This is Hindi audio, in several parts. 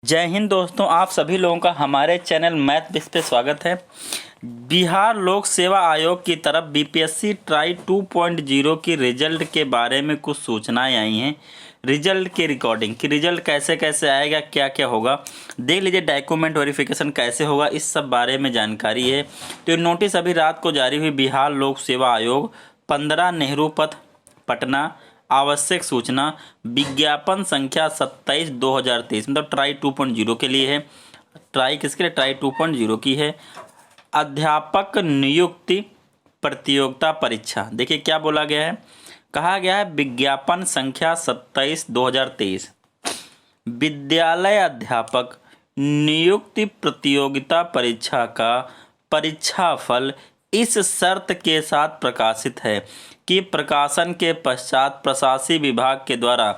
जय हिंद दोस्तों, आप सभी लोगों का हमारे चैनल मैथ बिस पे स्वागत है। बिहार लोक सेवा आयोग की तरफ बीपीएससी ट्राई 2.0 की रिजल्ट के बारे में कुछ सूचनाएं आई हैं। रिजल्ट की रिकॉर्डिंग कि रिजल्ट कैसे कैसे आएगा, क्या क्या होगा, देख लीजिए। डॉक्यूमेंट वेरिफिकेशन कैसे होगा, इस सब बारे में जानकारी है। तो ये नोटिस अभी रात को जारी हुई। बिहार लोक सेवा आयोग 15 नेहरू पथ, पटना। आवश्यक सूचना विज्ञापन संख्या 27/2023, मतलब ट्राई 2.0 के लिए है। ट्राई किसके लिए? ट्राई 2.0 की है। अध्यापक नियुक्ति प्रतियोगिता परीक्षा। देखिए क्या बोला गया है, कहा गया है विज्ञापन संख्या 27/2023 विद्यालय अध्यापक नियुक्ति प्रतियोगिता परीक्षा का परीक्षाफल इस शर्त के साथ प्रकाशित है कि प्रकाशन के पश्चात प्रशासकीय विभाग के द्वारा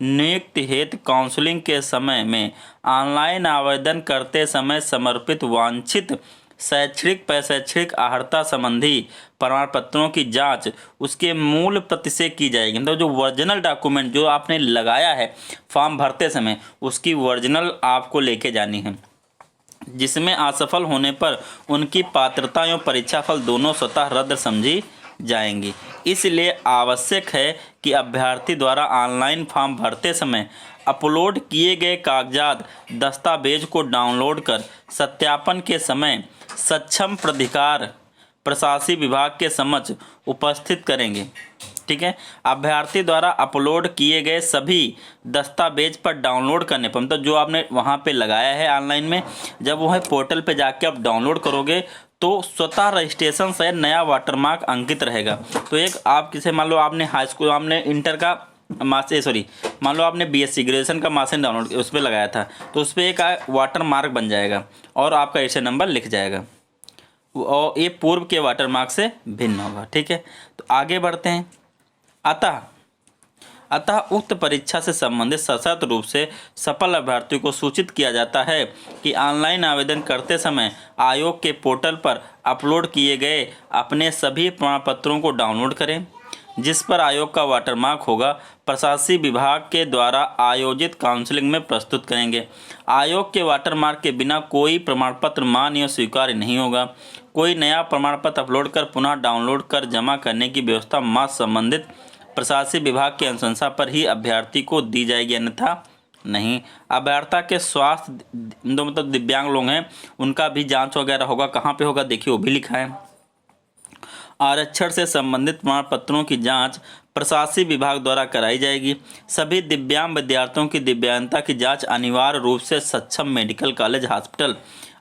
नियुक्ति हेतु काउंसलिंग के समय में ऑनलाइन आवेदन करते समय समर्पित वांछित शैक्षणिक पैशैक्षणिक अर्हता संबंधी प्रमाण पत्रों की जांच उसके मूल प्रति से की जाएगी। मतलब जो ओरिजिनल डॉक्यूमेंट जो आपने लगाया है फॉर्म भरते समय, उसकी ओरिजिनल आपको लेके जानी है, जिसमें असफल होने पर उनकी पात्रता एवं परीक्षा फल दोनों स्वतः रद्द समझी जाएंगी। इसलिए आवश्यक है कि अभ्यर्थी द्वारा ऑनलाइन फॉर्म भरते समय अपलोड किए गए कागजात दस्तावेज को डाउनलोड कर सत्यापन के समय सक्षम प्राधिकार प्रशासकीय विभाग के समक्ष उपस्थित करेंगे। ठीक है, अभ्यर्थी द्वारा अपलोड किए गए सभी दस्तावेज पर डाउनलोड करने पर, मतलब जो आपने वहाँ पे लगाया है ऑनलाइन में, जब वह पोर्टल पे जाके आप डाउनलोड करोगे तो स्वतः रजिस्ट्रेशन से नया वाटरमार्क अंकित रहेगा। तो एक आप किसे, मान लो आपने हाई स्कूल, आपने इंटर का मान लो आपने बीएससी ग्रेजुएशन का मार्क्स डाउनलोड उस पर लगाया था, तो उस पर एक वाटर मार्क बन जाएगा और आपका रजिस्ट्रेशन नंबर लिख जाएगा, और ये पूर्व के वाटर मार्क से भिन्न होगा। ठीक है, तो आगे बढ़ते हैं। अतः उक्त परीक्षा से संबंधित सशर्त रूप से सफल अभ्यर्थियों को सूचित किया जाता है कि ऑनलाइन आवेदन करते समय आयोग के पोर्टल पर अपलोड किए गए अपने सभी प्रमाण पत्रों को डाउनलोड करें, जिस पर आयोग का वाटरमार्क होगा, प्रशासकीय विभाग के द्वारा आयोजित काउंसलिंग में प्रस्तुत करेंगे। आयोग के वाटरमार्क के बिना कोई प्रमाण पत्र मान्य या स्वीकार्य नहीं होगा। कोई नया प्रमाण पत्र अपलोड कर पुनः डाउनलोड कर जमा करने की व्यवस्था मात्र संबंधित प्रशासकीय विभाग की अनुशंसा पर ही अभ्यर्थी को दी जाएगी, अन्यथा नहीं। अभ्यर्थी के स्वास्थ्य मतलब दिव्यांग लोग हैं, उनका भी जांच वगैरह होगा। कहाँ पे होगा देखिए, वो भी लिखा है। आरक्षण से संबंधित प्रमाण पत्रों की जांच प्रशासकीय विभाग द्वारा कराई जाएगी। सभी दिव्यांग विद्यार्थियों की दिव्यांगता की जांच अनिवार्य रूप से सक्षम medical college hospital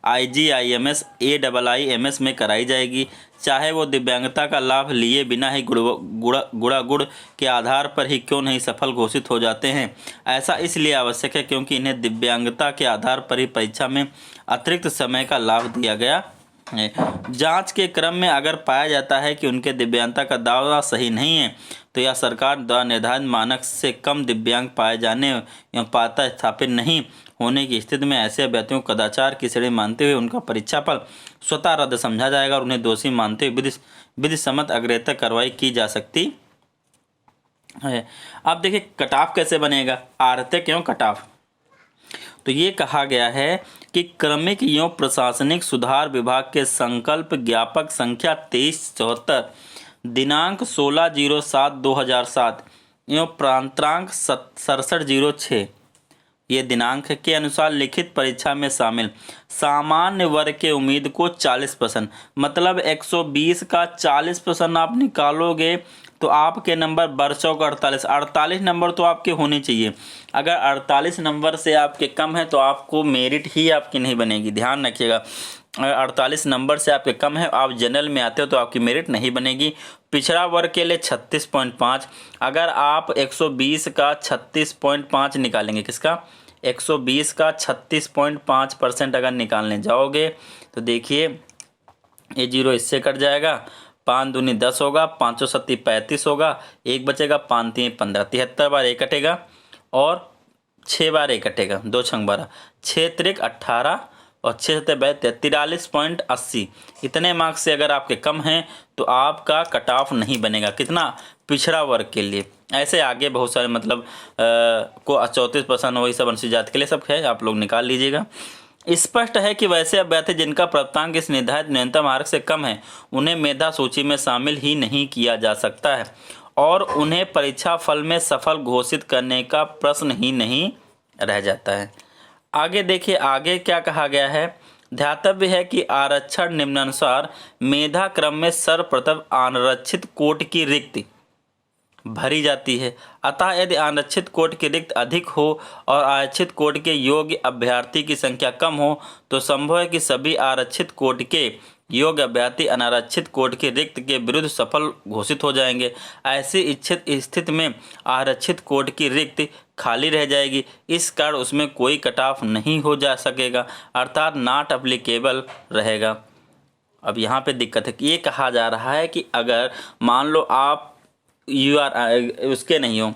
IGIMS AIIMS में कराई जाएगी, चाहे वो दिव्यांगता का लाभ लिए बिना ही गुण के आधार पर ही क्यों नहीं सफल घोषित हो जाते हैं। ऐसा इसलिए आवश्यक है क्योंकि इन्हें दिव्यांगता के आधार पर ही परीक्षा में अतिरिक्त समय का लाभ दिया गया है। जांच के क्रम में अगर पाया जाता है कि उनके दिव्यांगता का दावा सही नहीं है, तो यह सरकार द्वारा निर्धारित मानक से कम दिव्यांग पाए जाने एवं पात्रता स्थापित नहीं होने की स्थिति में ऐसे अभ्यर्थियों को कदाचार की श्रेणी मानते हुए उनका परीक्षाफल स्वतः रद्द समझा जाएगा और उन्हें दोषी मानते हुए विधि सम्मत अग्रेतर कार्रवाई की जा सकती है। अब देखिए कट ऑफ कैसे बनेगा, आरते क्यों कट ऑफ। तो ये कहा गया है कि क्रमिक एवं प्रशासनिक सुधार विभाग के संकल्प ज्ञापक संख्या 2374 दिनांक 16/07/2007 एवं प्रांतांक 6706 ये दिनांक के अनुसार लिखित परीक्षा में शामिल सामान्य वर्ग के उम्मीद को 40%, मतलब 120 का 40% आप निकालोगे तो आपके नंबर बरसों का 48 नंबर तो आपके होने चाहिए। अगर 48 नंबर से आपके कम है तो आपको मेरिट ही आपकी नहीं बनेगी, ध्यान रखिएगा। अगर 48 नंबर से आपके कम है, आप जनरल में आते हो तो आपकी मेरिट नहीं बनेगी। पिछड़ा वर्ग के लिए 36.5, अगर आप 120 का 36.5 निकालेंगे, किसका 120 का 36.5% अगर निकालने जाओगे तो देखिए ये 0 इससे कट जाएगा, 5 दूनी 10 होगा, 5 7 35 होगा, एक बचेगा, 5 3 15, 73 बार एक कटेगा और 6 बार एक कटेगा, 2 6 12, 6 3 18 और 6 43.80 इतने मार्क्स से अगर आपके कम हैं तो आपका कट ऑफ नहीं बनेगा। कितना? पिछड़ा वर्ग के लिए। ऐसे आगे बहुत सारे मतलब को 34% वही सब अनुसूचित जाति के लिए सब है, आप लोग निकाल लीजिएगा। स्पष्ट है कि वैसे अभ्यर्थी जिनका प्राप्तांक इस निर्धारित न्यूनतम मार्क से कम है उन्हें मेधा सूची में शामिल ही नहीं किया जा सकता है और उन्हें परीक्षा फल में सफल घोषित करने का प्रश्न ही नहीं रह जाता है। आगे देखिए, आगे क्या कहा गया है। ध्यातव्य है कि आरक्षण निम्नानुसार मेधा क्रम में सर्वप्रथम आरक्षित कोट की रिक्ति भरी जाती है। अतः यदि आरक्षित कोट की रिक्त अधिक हो और आरक्षित कोट के योग्य अभ्यर्थी की संख्या कम हो तो संभव है कि सभी आरक्षित कोट के योग्य अभ्यर्थी अनारक्षित कोट की रिक्त के विरुद्ध सफल घोषित हो जाएंगे। ऐसी इच्छित स्थिति में आरक्षित कोट की रिक्त खाली रह जाएगी, इस कारण उसमें कोई कट ऑफ नहीं हो जा सकेगा, अर्थात नॉट एप्लीकेबल रहेगा। अब यहाँ पे दिक्कत है कि ये कहा जा रहा है कि अगर मान लो आप उसके नहीं हो,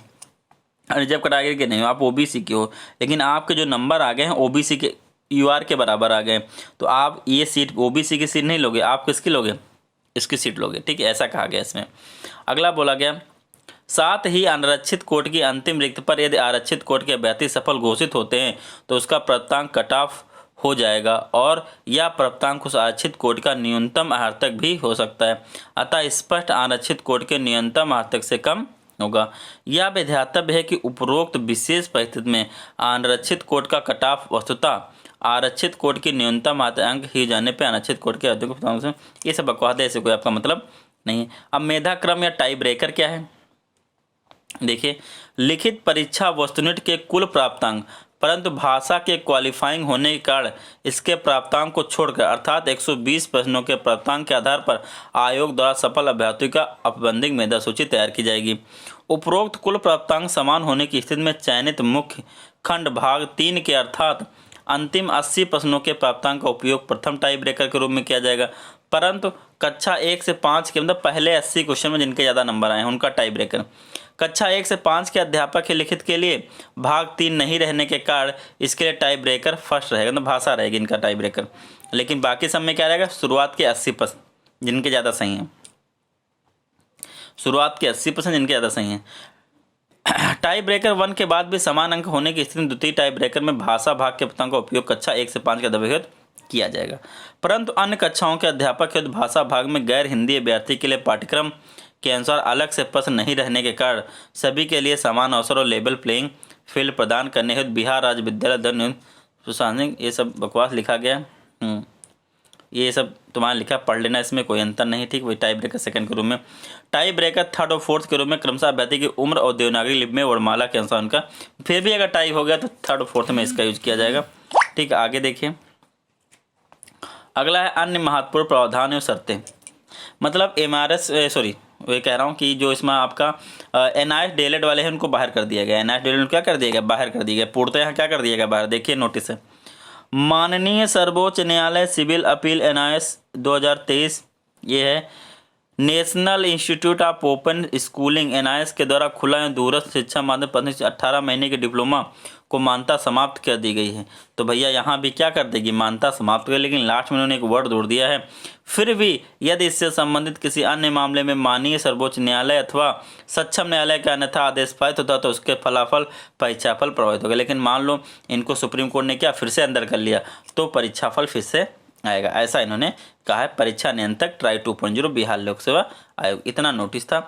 रिजर्व कैटेगरी के नहीं हो, आप ओबीसी के हो, लेकिन आपके जो नंबर आ गए हैं ओबीसी के यूआर के बराबर आ गए, तो आप ये सीट ओबीसी की सीट नहीं लोगे, आप किसकी लोगे? इसकी सीट लोगे। ठीक है, ऐसा कहा गया इसमें। अगला बोला गया, साथ ही अनारक्षित कोट की अंतिम रिक्त पर यदि आरक्षित कोट के अभ्यर्थी सफल घोषित होते हैं तो उसका प्राप्तांक कट ऑफ हो जाएगा और यह प्राप्तांक उस आरक्षित कोट का न्यूनतम आवर्तक भी हो सकता है। अतः स्पष्ट आरक्षित कोट के न्यूनतम आवर्तक से कम होगा। यह भी ध्यातव्य है कि उपरोक्त विशेष परिस्थिति में आरक्षित कोट का कट ऑफ वस्तुतः आरक्षित कोट की न्यूनतम अंक ही जाने पर आरक्षित कोट के अध्यक्ष से, ये सब बकवास है, ऐसे कोई आपका मतलब नहीं है। अब मेधा क्रम या टाई ब्रेकर क्या है? देखिए, लिखित परीक्षा वस्तुनिष्ठ के कुल प्राप्तांक परंतु भाषा के क्वालिफाइंग होने के कारण इसके प्राप्तांक को छोड़कर अर्थात 120 प्रश्नों के प्राप्तांक के आधार पर आयोग द्वारा सफल अभ्यर्थियों का औपबंधिक मेधा सूची तैयार की जाएगी। उपरोक्त कुल प्राप्तांक समान होने की स्थिति में चयनित मुख्य खंड भाग 3 के अर्थात अंतिम 80 प्रश्नों के प्राप्तांक का उपयोग प्रथम टाई ब्रेकर के रूप में किया जाएगा, परंतु कक्षा 1 से 5 के मतलब पहले 80 क्वेश्चन में जिनके ज़्यादा नंबर आए हैं उनका टाई ब्रेकर। कक्षा 1 से 5 के अध्यापक के लिखित के लिए भाग 3 नहीं रहने के कारण इसके लिए टाई ब्रेकर फर्स्ट रहेगा, मतलब भाषा रहेगी इनका टाई ब्रेकर। लेकिन बाकी सब में क्या रहेगा? शुरुआत के 80% जिनके ज़्यादा सही हैं, शुरुआत के 80% जिनके ज़्यादा सही हैं। टाई ब्रेकर 1 के बाद भी समान अंक होने की स्थिति में द्वितीय टाई ब्रेकर में भाषा भाग के प्राप्तांक का उपयोग कक्षा 1 से 5 के अध्यापक किया जाएगा, परंतु अन्य कक्षाओं के अध्यापक हेतु भाषा भाग में गैर हिंदी अभ्यर्थी के लिए पाठ्यक्रम के अनुसार अलग से प्रश्न नहीं रहने के कारण सभी के लिए समान अवसर और लेवल प्लेइंग फील्ड प्रदान करने हेतु बिहार राज्य विद्यालय दंड प्रशासनिक, ये सब बकवास लिखा गया। ये सब तुम्हारा लिखा, पढ़ लेना, इसमें कोई अंतर नहीं। ठीक, वही टाई ब्रेकर सेकंड के रूप में। टाई ब्रेकर थर्ड और फोर्थ के रूप में क्रमशः अभ्यर्थी की उम्र और देवनागरी लिपि में वर्णमाला के अनुसार उनका, फिर भी अगर टाई हो गया तो थर्ड और फोर्थ में इसका यूज किया जाएगा। ठीक, आगे देखिए, अगला है अन्य महत्वपूर्ण प्रावधान और शर्तें। मतलब MRS वो कह रहा हूँ कि जो इसमें आपका NIS DLED वाले हैं उनको बाहर कर दिया गया। NIS DLED क्या कर दिया गया? बाहर कर दिया गया। पूर्णतः यहाँ क्या कर दिया गया? बाहर। देखिए नोटिस है, माननीय सर्वोच्च न्यायालय सिविल अपील NIS 2023, ये है national institute of open schooling NIS के द्वारा खुला एवं दूरस्थ शिक्षा माध्यम पद्धति से 18 महीने के डिप्लोमा को मान्यता समाप्त कर दी गई है। तो भैया यहाँ भी क्या कर देगी? मान्यता समाप्त कर, लेकिन लास्ट में उन्होंने एक वर्ड जोड़ दिया है, फिर भी यदि इससे संबंधित किसी अन्य मामले में माननीय सर्वोच्च न्यायालय अथवा सक्षम न्यायालय का अन्यथा आदेश पारित होता तो उसके फलाफल परीक्षाफल प्रभावित होगा। लेकिन मान लो इनको सुप्रीम कोर्ट ने क्या फिर से अंदर कर लिया तो परीक्षाफल फिर से आएगा, ऐसा इन्होंने कहा है। परीक्षा नियंत्रक ट्राई 2.0 बिहार लोक सेवा आयोग, इतना नोटिस था।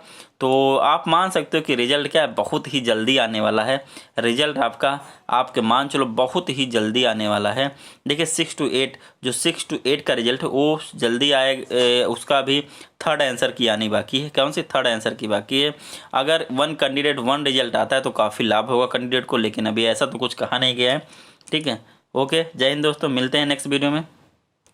तो आप मान सकते हो कि रिजल्ट क्या है, बहुत ही जल्दी आने वाला है। रिजल्ट आपका आपके मान चलो बहुत ही जल्दी आने वाला है। देखिए 6 to 8 जो 6 to 8 का रिजल्ट है वो जल्दी आए, उसका भी थर्ड आंसर की आनी बाकी है। कौन सी? थर्ड आंसर की बाकी है। अगर 1 कैंडिडेट 1 रिजल्ट आता है तो काफ़ी लाभ होगा कैंडिडेट को, लेकिन अभी ऐसा तो कुछ कहा नहीं गया है। ठीक है, ओके, जय हिंद दोस्तों, मिलते हैं नेक्स्ट वीडियो में।